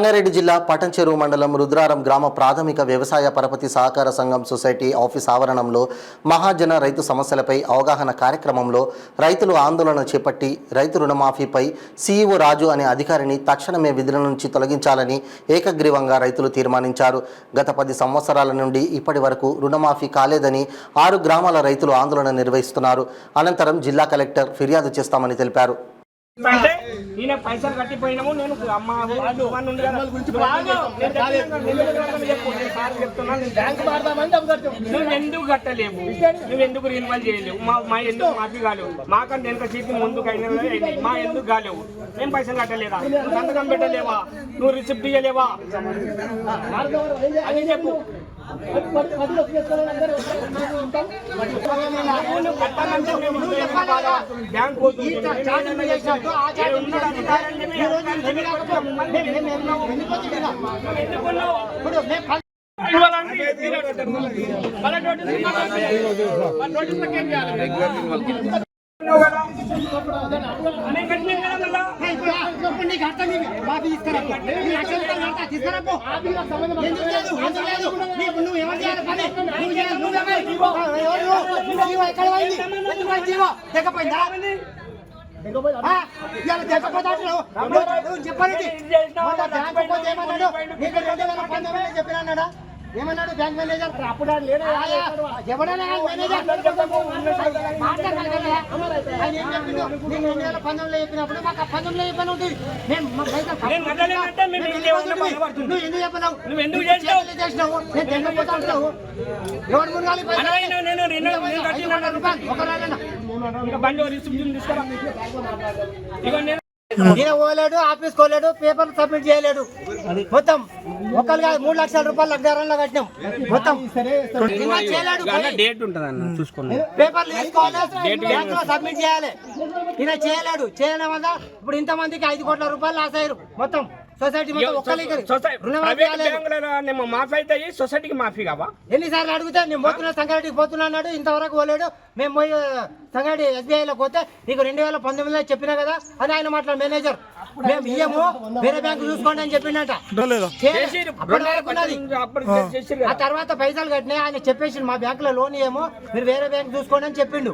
సంగారెడ్డి జిల్లా పటంచెరువు మండలం రుద్రారం గ్రామ ప్రాథమిక వ్యవసాయ పరపతి సహకార సంఘం సొసైటీ ఆఫీస్ ఆవరణంలో మహాజన రైతు సమస్యలపై అవగాహన కార్యక్రమంలో రైతులు ఆందోళన చేపట్టి రైతు రుణమాఫీపై సీఈఓ రాజు అనే అధికారిని తక్షణమే విధుల నుంచి తొలగించాలని ఏకగ్రీవంగా రైతులు తీర్మానించారు. గత 10 సంవత్సరాల నుండి ఇప్పటి వరకు రుణమాఫీ కాలేదని 6 గ్రామాల రైతులు ఆందోళన నిర్వహిస్తున్నారు. అనంతరం జిల్లా కలెక్టర్ ఫిర్యాదు చేస్తామని తెలిపారు. అంటే ఈయన పైసలు కట్టిపోయినాము. నేను నువ్వు ఎందుకు కట్టలేవు, నువ్వు ఎందుకు రిన్వాల్ చేయలేవు, మా ఎందుకు మాఫీ కాలేవు, మాకంటే వెనక చీపి ముందుకు అయినా మా ఎందుకు కాలేవు, మేము పైసలు కట్టలేదా, నువ్వు సంతకం పెట్టలేవా, నువ్వు రిసిప్ట్ ఇవ్వలేవా అది చెప్పు. బ్యాంక్ చెప్పినా ఏమన్నాడు బ్యాంక్ మేనేజర్? అప్పుడు ఎవడైనా చెప్పినప్పుడు మాకు 19లో చెప్పని ఉంటుంది. నువ్వు ఎందుకు చెప్పినావు? చేసినావు నేను తెగపోతా ఉంటావు. ఎవరు మునగాలి ఈయన పోలేడు, ఆఫీస్ కోలేడు, పేపర్ సబ్మిట్ చేయలేడు. మొత్తం ఒకరు కాదు 3 లక్షల రూపాయలు లగ్నారంలో కట్టినాం. మొత్తం పేపర్లు తీసుకోవాలి, బ్యాంక్ లో సబ్మిట్ చేయాలి. ఈయన చేయలేడు. చేయడం వల్ల ఇప్పుడు ఇంతమందికి 5 కోట్ల రూపాయలు లాస్ అయ్యారు. మొత్తం సొసైటీ మాఫీ అయితే సొసైటీకి మాఫీ కావా? ఎన్నిసార్లు అడిగితే నేను పోతున్నా సంగారెడ్డికి పోతున్నా అన్నాడు. ఇంతవరకు పోలేడు. మేము పోయి సంగారెడ్డి SBIలో పోతే నీకు 2019లో చెప్పినా కదా అని ఆయన మాట్లాడు మేనేజర్. మేము ఇయ్యము, వేరే బ్యాంకు చూసుకోండి అని చెప్పిండట. ఆ తర్వాత పైసలు కట్టినా ఆయన చెప్పేసి మా బ్యాంకులో లోన్ ఇయ్యము, మీరు వేరే బ్యాంక్ చూసుకోండి అని చెప్పిండు.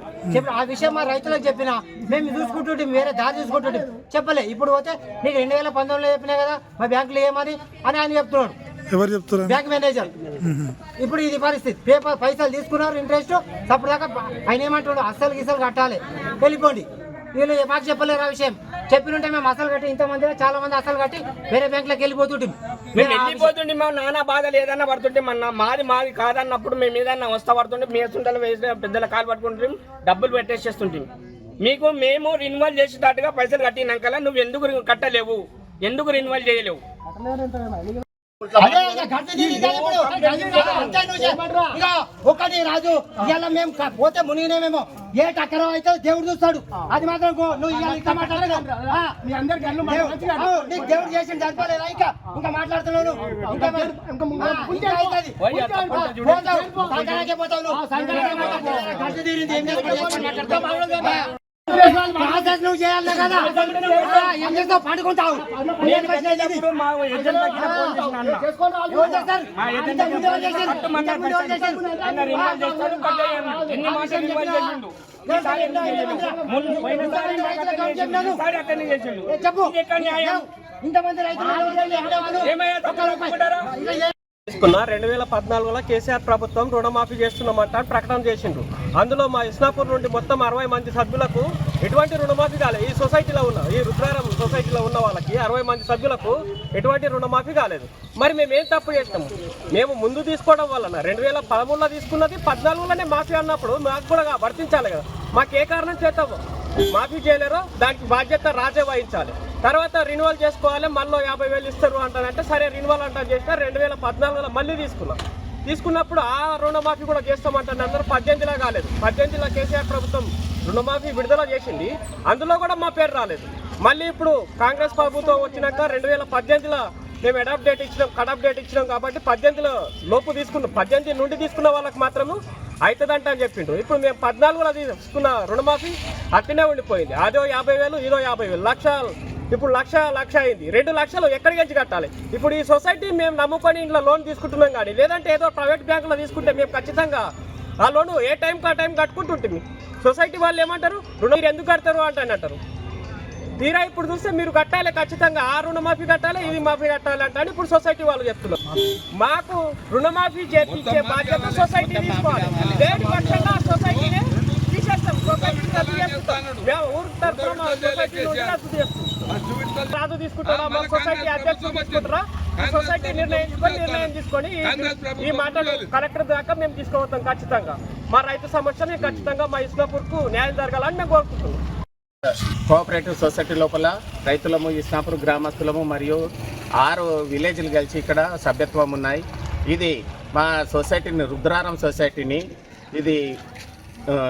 ఆ విషయం మా రైతులకు చెప్పినా మేము చూసుకుంటుంటే వేరే దారి చూసుకుంటుంటే చెప్పలే. ఇప్పుడు పోతే నీకు 2019లో చెప్పినా కదా మా బ్యాంకులో ఏమని అని ఆయన చెప్తున్నాడు. ఎవరు చెప్తారు? Bank manager. ఇప్పుడు ఇది పరిస్థితి. పేపర్ పైసలు తీసుకున్నారు, ఇంట్రెస్ట్ సపరేట్గా ఆయన ఏమంటాడు అస్సలు గిసలు కట్టాలి, వెళ్ళిపోండి. వీళ్ళు మాకు చెప్పలేరు ఆ విషయం. చెప్పినుంటే మేము అసలు కట్టి ఇంతమంది చాలా మంది అసలు కట్టి వేరే బ్యాంకులకు వెళ్ళిపోతుంటే మా నాన్న బాధలు ఏదన్నా పడుతుంటే మాది కాదన్నప్పుడు మేము ఏదన్నా వస్తా పడుతుంటే మేస్తుంటే వేసిన పెద్దల కాలు పట్టుకుంటే డబ్బులు పెట్టేసేస్తుంటే మీకు మేము రిన్వాల్ చేసేటట్టుగా పైసలు కట్టినాక నువ్వు ఎందుకు కట్టలేవు, ఎందుకు రిన్వాల్ చేయలేవు? ఒకటి రాజు ఇవాళ మేము పోతే మునిగినేమేమో ఏ టక్కరం అయితే దేవుడు చూస్తాడు. అది మాత్రం నువ్వు ఇంకా మాట్లాడుతున్నావు. దేవుడు చేసిన చనిపోలేదా? ఇంకా మాట్లాడుతున్నావు. సంకరాకే పోతావు నువ్వు. గడ్డ తీరింది ఏం చేస్తావు? నువ్వు చేయాలి కదా, ఏం చేస్తావు? పండుకుంటావు. చెప్పు ఇంతమంది రైతులు 2014లో కేసీఆర్ ప్రభుత్వం రుణమాఫీ చేస్తున్నామంట ప్రకటన చేసిండ్రు. అందులో మా ఇస్నాపూర్ నుండి మొత్తం 60 మంది సభ్యులకు ఎటువంటి రుణమాఫీ కాలేదు. ఈ సొసైటీలో ఉన్న ఈ రుద్రారం సొసైటీలో ఉన్న వాళ్ళకి 60 మంది సభ్యులకు ఎటువంటి రుణమాఫీ కాలేదు. మరి మేమేం తప్పు చేసినాము? మేము ముందు తీసుకోవడం వలన 2013లో తీసుకున్నది 14లోనే మాఫీ అన్నప్పుడు మాకు కూడా వర్తించాలి కదా. మాకు ఏ కారణం చేత మాఫీ చేయలేరో దానికి బాధ్యత రాజే వహించాలి. తర్వాత రిన్యువల్ చేసుకోవాలి, మళ్ళీ 50,000 ఇస్తారు అంటానంటే సరే రిన్యువల్ అంటా చేసినా 2014లో మళ్ళీ తీసుకున్నప్పుడు ఆ రుణమాఫీ కూడా చేస్తామంటాను. అందరూ 18లో కాలేదు. 18లో కేసీఆర్ ప్రభుత్వం రుణమాఫీ విడుదల చేసింది, అందులో కూడా మా పేరు రాలేదు. మళ్ళీ ఇప్పుడు కాంగ్రెస్ ప్రభుత్వం వచ్చినాక 2018లో మేము అడాప్ట్ డేట్ ఇచ్చినాం, కడప్ డేట్ ఇచ్చినాం కాబట్టి 18లో లోపు తీసుకున్నాం. 18 నుండి తీసుకున్న వాళ్ళకి మాత్రము అవుతుందంట అని చెప్పిండ్రు. ఇప్పుడు మేము 14లో తీసుకున్న రుణమాఫీ అట్టినే ఉండిపోయింది. అదో 50,000 ఇదో 50,000 లక్ష ఇప్పుడు లక్ష అయింది. 2 లక్షలు ఎక్కడికి నుంచి కట్టాలి? ఇప్పుడు ఈ సొసైటీ మేము నమ్ముకొని ఇంట్లో లోన్ తీసుకుంటున్నాం కానీ, లేదంటే ఏదో ప్రైవేట్ బ్యాంకులో తీసుకుంటే మేము ఖచ్చితంగా ఆ లోను ఏ టైంకి ఆ టైం కట్టుకుంటుంటుంది. సొసైటీ వాళ్ళు ఏమంటారు, రుణం మీరు ఎందుకు కడతారు అంటారు. తీరా ఇప్పుడు చూస్తే మీరు కట్టాలి, ఖచ్చితంగా ఆ రుణమాఫీ కట్టాలి, ఇది మాఫీ కట్టాలి అంటే ఇప్పుడు సొసైటీ వాళ్ళు చెప్తున్నారు. మాకు రుణమాఫీ చేయించే బాధ్యత సొసైటీ తీసుకోవాలి. లేని పక్షంగా సొసైటీనే తీసేస్తాం. సొసైటీ ఊరు తరఫున మా సొసైటీ రాజు తీసుకుంటారా, మా సొసైటీ అధ్యక్షులు తీసుకుంటారా, సొసైటీ నిర్ణయం తీసుకొని ఈ మాటలు కలెక్టర్ దాకా మేము తీసుకుపోతాం. ఖచ్చితంగా మా రైతు సమస్యని ఖచ్చితంగా మా ఇస్నాపూర్కు న్యాయం జరగాలని మేము కోరుకుంటున్నాం. కోఆపరేటివ్ సొసైటీ లోపల రైతులము, ఇస్నాపూర్ గ్రామస్తులము మరియు 6 విలేజ్లు కలిసి ఇక్కడ సభ్యత్వం ఉన్నాయి. ఇది మా సొసైటీని, రుద్రారం సొసైటీని, ఇది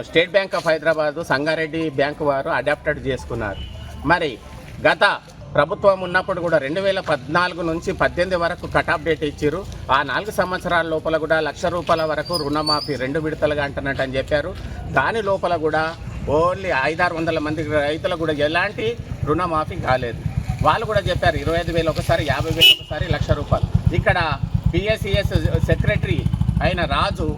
state bank of Hyderabad Sangareddy bank వారు అడాప్టెడ్ చేసుకున్నారు. మరి గత ప్రభుత్వం ఉన్నప్పుడు కూడా 2014 నుంచి 18 వరకు కటాఫ్ డేట్ ఇచ్చారు. ఆ 4 సంవత్సరాల లోపల కూడా ₹1,00,000 వరకు రుణమాఫీ 2 విడతలుగా అంటున్నట్టు చెప్పారు. దాని లోపల కూడా ఓన్లీ 500-600 మంది రైతులకు కూడా ఎలాంటి రుణమాఫీ కాలేదు. వాళ్ళు కూడా చెప్పారు 25,000 ఒకసారి, 50,000 ఒకసారి, ₹1,00,000. ఇక్కడ పిఎస్సిఎస్ సెక్రటరీ అయిన రాజు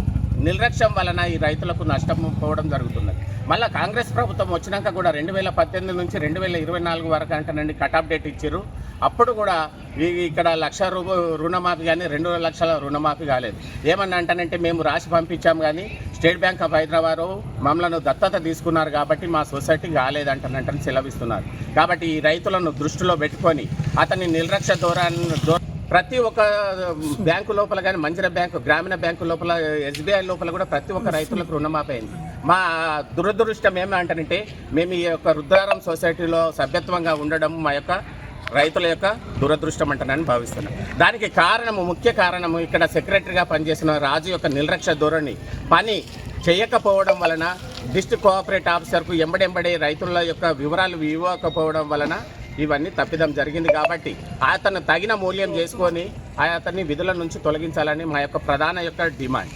నిర్లక్ష్యం వలన ఈ రైతులకు నష్టం పోవడం జరుగుతున్నది. మళ్ళీ కాంగ్రెస్ ప్రభుత్వం వచ్చినాక కూడా 2018 నుంచి 2024 వరకు అంటేనండి కటాఫ్ డేట్ ఇచ్చారు. అప్పుడు కూడా ఇక్కడ ₹1,00,000 రుణమాఫీ కానీ 2 లక్షల రుణమాఫీ కాలేదు. ఏమన్నా అంటానంటే మేము రాసి పంపించాం కానీ స్టేట్ బ్యాంక్ ఆఫ్ హైదరాబాదు మమ్మల్ని దత్తత తీసుకున్నారు కాబట్టి మా సొసైటీ కాలేదంటానంటే సెలవిస్తున్నారు. కాబట్టి ఈ రైతులను దృష్టిలో పెట్టుకొని అతని నిర్లక్ష్య ధోరణి ప్రతి ఒక్క బ్యాంకు లోపల కానీ, మంచిర బ్యాంకు, గ్రామీణ బ్యాంకు లోపల, ఎస్బీఐ లోపల కూడా ప్రతి ఒక్క రైతులకు రుణమాఫీ అయింది. మా దురదృష్టం ఏమంటానంటే మేము ఈ యొక్క రుద్రారం సొసైటీలో సభ్యత్వంగా ఉండడం మా యొక్క రైతుల యొక్క దురదృష్టం అంటానని భావిస్తున్నాను. దానికి కారణము, ముఖ్య కారణము ఇక్కడ సెక్రటరీగా పనిచేసిన రాజు యొక్క నిర్లక్ష్య ధోరణి, పని చేయకపోవడం వలన, డిస్ట్రిక్ట్ కోఆపరేటివ్ ఆఫీసర్కు ఎంబడెంబడే రైతుల యొక్క వివరాలు ఇవ్వకపోవడం వలన ఇవన్నీ తప్పిదం జరిగింది. కాబట్టి అతను తగిన మూల్యం చేసుకొని అతన్ని విధుల నుంచి తొలగించాలని మా యొక్క ప్రధాన డిమాండ్.